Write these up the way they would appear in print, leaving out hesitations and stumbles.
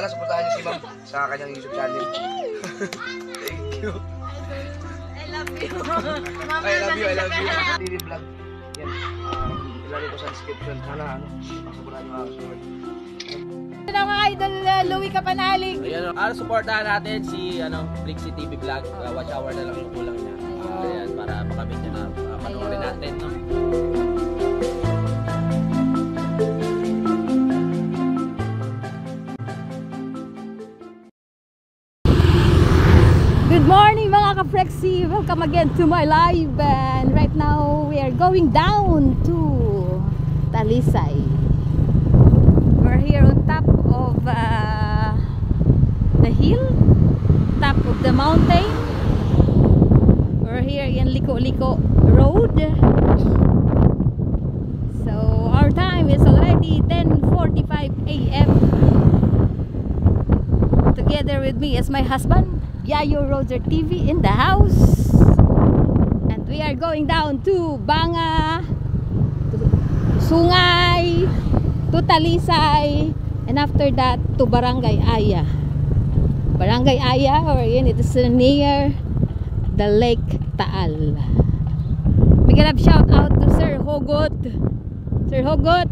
sana supportahan niyo si ma'am sa kanyang YouTube channel. Thank you. I love you. Mama, I love you, I love you. Daily vlog. Yan. Ilalagay ko sa description. Sana supportahan niyo ako. Hello mga idol, Louie Kapanalig. Ayan, supportahan natin si Flixie TV Vlog. Watch hour na lang yung kulang niya. Ayan, para makamit niya na panoorin natin, no? Good morning mga ka-Flexie. Welcome again to my live. And right now we are going down to Talisay. We're here on top of the hill, top of the mountain. We're here in Liko-Liko Road. So our time is already 10:45 a.m. Together with me is my husband, Yayo Roger TV, in the house. And we are going down to Banga, to Sungay, to Talisay, and after that to Barangay Aya. Barangay Aya, or it is near the Lake Taal. Big love shout out to Sir Hugot. Sir Hugot,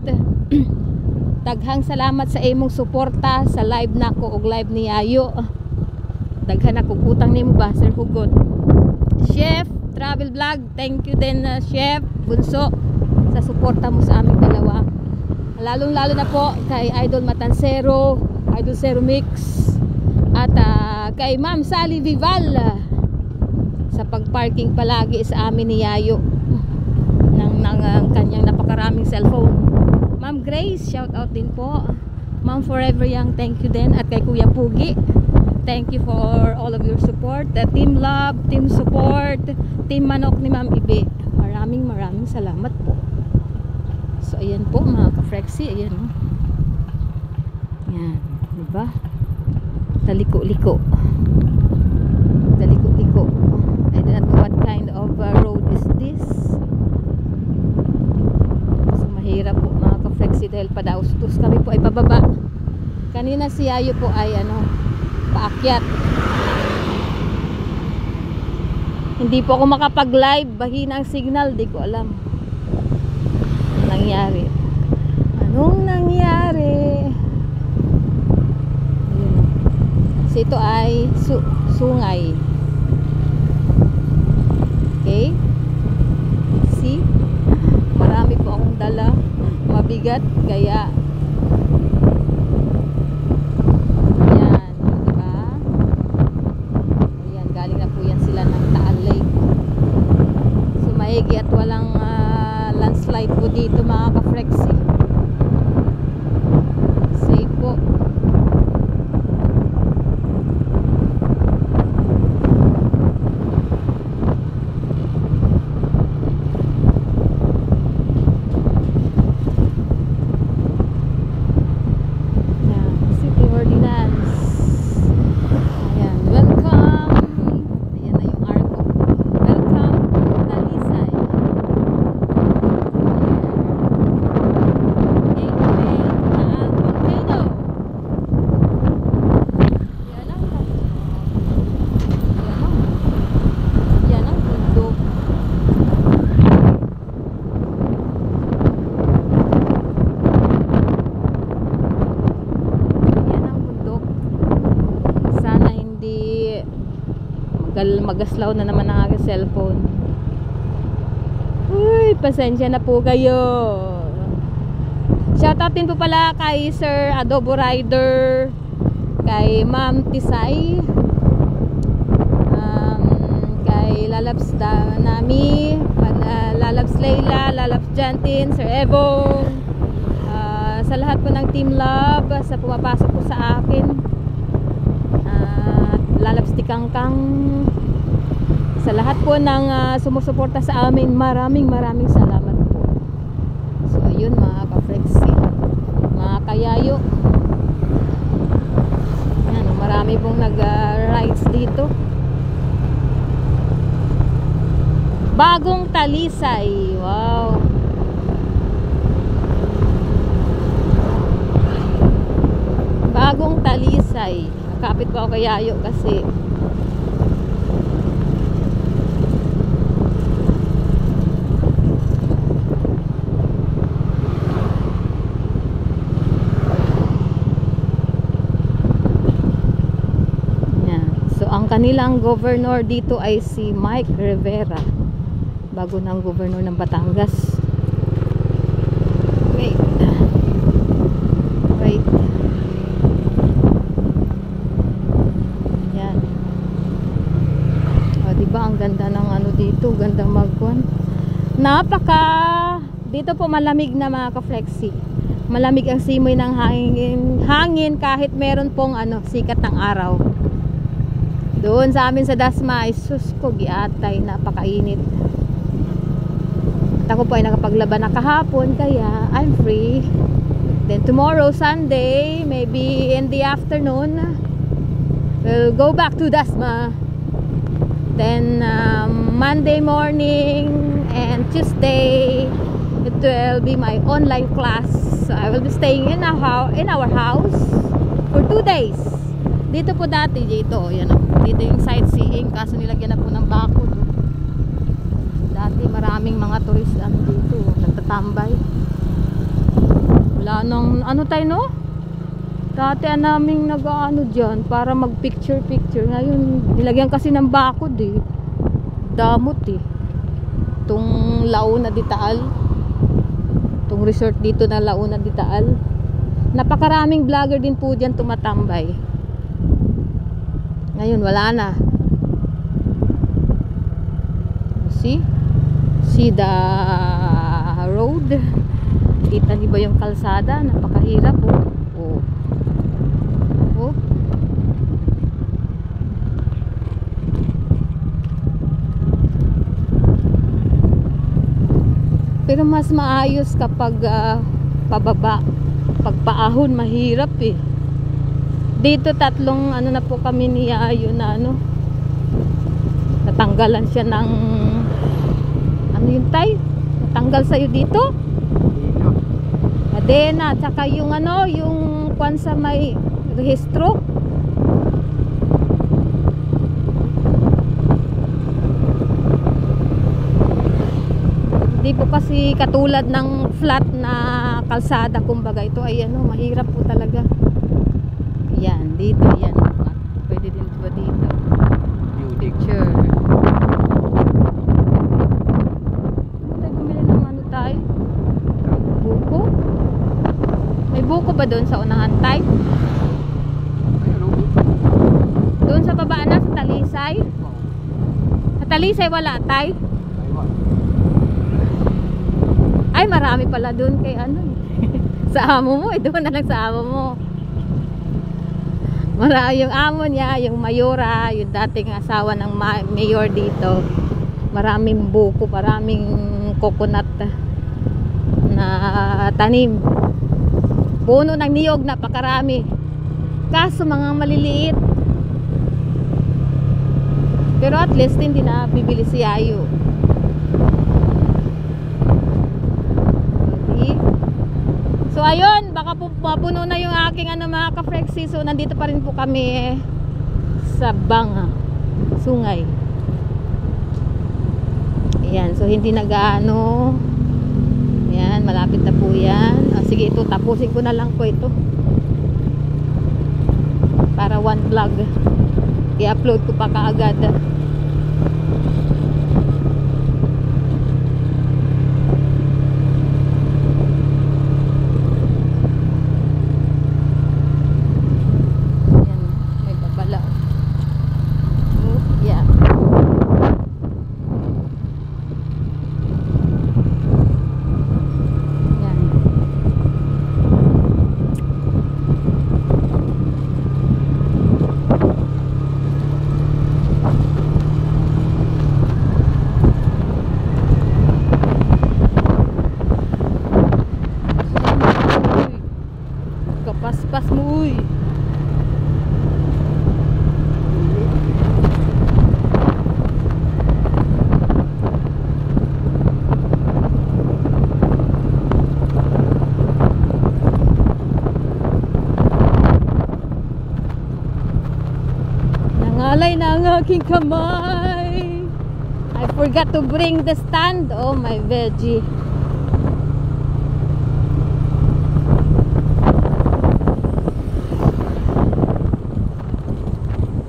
daghang salamat sa imong suporta sa live nako og live ni Yayo. Daghan akong utang nimo ba, Sir Hugot. Chef Travel Vlog, thank you din, Chef Bunso, sa suporta mo sa aming dalawa. Lalong lalo na po kay Idol Matansero, Idol Zero Mix, at kay Ma'am Sally Vival sa pagparking palagi sa amin ni Yayo ng kanyang napakaraming cellphone. Ma'am Grace, shout out din po. Ma'am Forever Young, thank you din. At kay Kuya Pugi, thank you for all of your support. Team Love, Team Support, Team Manok ni Ma'am Ibe, maraming salamat po. So ayan po mga ka-Flexie, ayan o. Ayan, diba? Taliko-liko. Taliko-liko. I don't know what kind of road is this. So mahirap po mga ka-Flexie dahil padaustos kami po ay pababa. Kanina si Yayo po ay paakyat. Hindi po ako makapag-live, bahina ang signal, di ko alam. Nangyari. Anong nangyari? Ayun. So ito ay Sungay. Okay? See? Marami po akong dala. Mabigat, kaya ayan, diba? Ayan, galing na po yan sila ng Taal Lake. So maigi at walang landslide po dito mga ka-Flexie. Safe po. Ayan, City Ordinance. Ayan, welcome. Ayan na yung arko. Welcome to Talisay. Magaslaw na naman ang aking cellphone. Uy, pasensya na po kayo. Shoutout din po pala kay Sir Adobo Rider, kay Ma'am Tisay, kay Lalabs Nami, Lalabs Layla, Lalabs Jantin, Sir Evo, sa lahat po ng Team Love sa pumapasok po sa akin, Lalabs Tikangkang, sa lahat po ng sumusuporta sa amin, maraming salamat po. So ayun mga ka-Flexie, mga kayayo, yan, marami pong nag-rides dito. Bagong Talisay, wow. Bagong Talisay. Kapit po ako kay Yayo kasi yan. So ang kanilang governor dito ay si Mike Rivera. Bago ng governor ng Batangas. Wait. Wait. Yan. O, diba ang ganda ng ano dito, ganda magkuhan. Dito po malamig na mga ka-flexi. Malamig ang simoy ng hangin kahit meron pong sikat ng araw. Doon sa amin sa Dasma ay sus ko giatay, napakainit. At ako po ay nakapaglaban na kahapon kaya I'm free. Then tomorrow Sunday, maybe in the afternoon, we'll go back to Dasma. Then Monday morning and Tuesday, it will be my online class. So I will be staying in our house for 2 days. Dito po dati dito, yan o. Dito yung sightseeing kaso nilagyan na po ng bakod. Dati maraming mga turista dito, nagtatambay. Wala nang tayo no? Dati naming nag-ano dyan para mag picture. Ngayon nilagyan kasi ng bakod eh. Damot eh. Itong Launa di Taal, itong resort dito na Launa di Taal, napakaraming vlogger din po dyan tumatambay. Ngayon wala na. See the road. Kita niyo ba yung kalsada? Napakahirap oh. Pero mas maayos kapag pababa. Pagpaahon mahirap eh. Dito tatlong na po kami ni Yayo na natanggalan siya ng yun tay? Natanggal sa'yo dito? Adena, tsaka yung yung kwan sa may rehistro. Hindi po kasi katulad ng flat na kalsada, kumbaga ito ay mahirap po talaga. Yan, dito yan. Pwede din po dito. Picture. Buko? May buko ba doon sa unahan tay? Doon sa baba na, sa Talisay? Sa Talisay wala tay? Ay marami pala doon kay sa amo mo, doon na lang sa amo mo. Marami yung amo niya, yung mayora, yung dating asawa ng mayor dito. Maraming buko, maraming coconut na tanim. Puno ng niyog, napakarami. Kaso mga maliliit. Pero at least hindi na bibili si Yayo. Okay. So ayun, baka po mapuno na yung aking mga ka-flexi. So nandito pa rin po kami sa Banga, Sungay. Ayan, so hindi nag-ano. Ayan, malapit na po yan. Sige, ito, tapusin ko na lang po ito. Para one vlog. I-upload ko pa kaagad. Ayan, may babala. Yeah. Nanay na ang aking kamay. I forgot to bring the stand. Oh my veggie.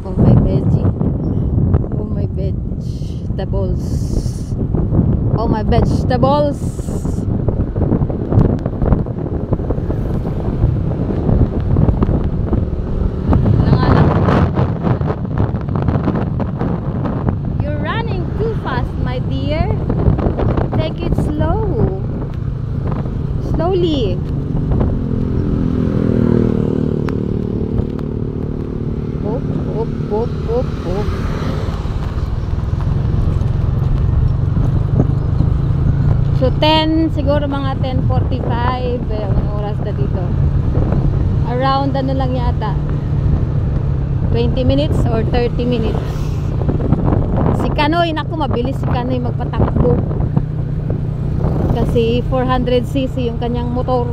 Oh my veggie. Oh my vegetables. Oh my vegetables. You're running too fast, my dear. Take it slow. Slowly. Op. So 10, siguro mga 10:45 ang oras na dito. Around ano lang yata 20 minutes or 30 minutes. Si Kanoy, naku, mabilis si Kanoy magpatakbo. Kasi 400cc yung kanyang motor.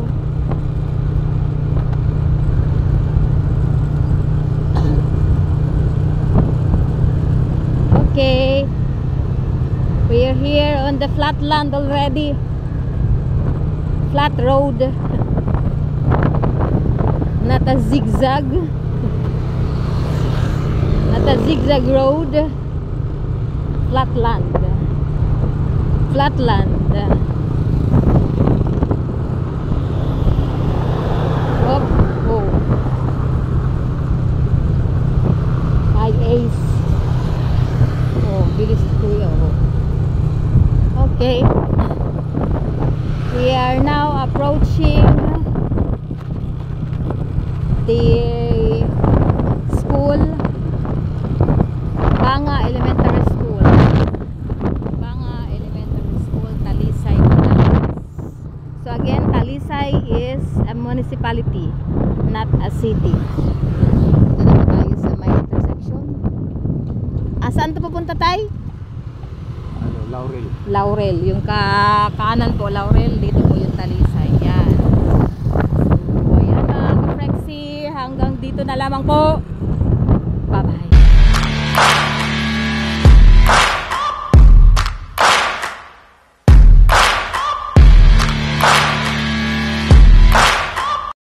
Okay. We are here on the flat land already. Flat road. Not a zigzag. Not a zigzag road. Flat land. Flat land. Oh. High ace. Oh, bilis ko yun. Okay. We are now approaching the school, Banga Elementary School. Banga Elementary School, Talisay, Batangas. So again, Talisay is a municipality, not a city. Ito naman tayo sa may intersection. Saan ito pupunta tayo? Laurel. Laurel, yung kanan po Laurel, dito po yung Talisay. Yan. So, ayan mga ka-Frexy, hanggang dito na lamang po. Bye bye.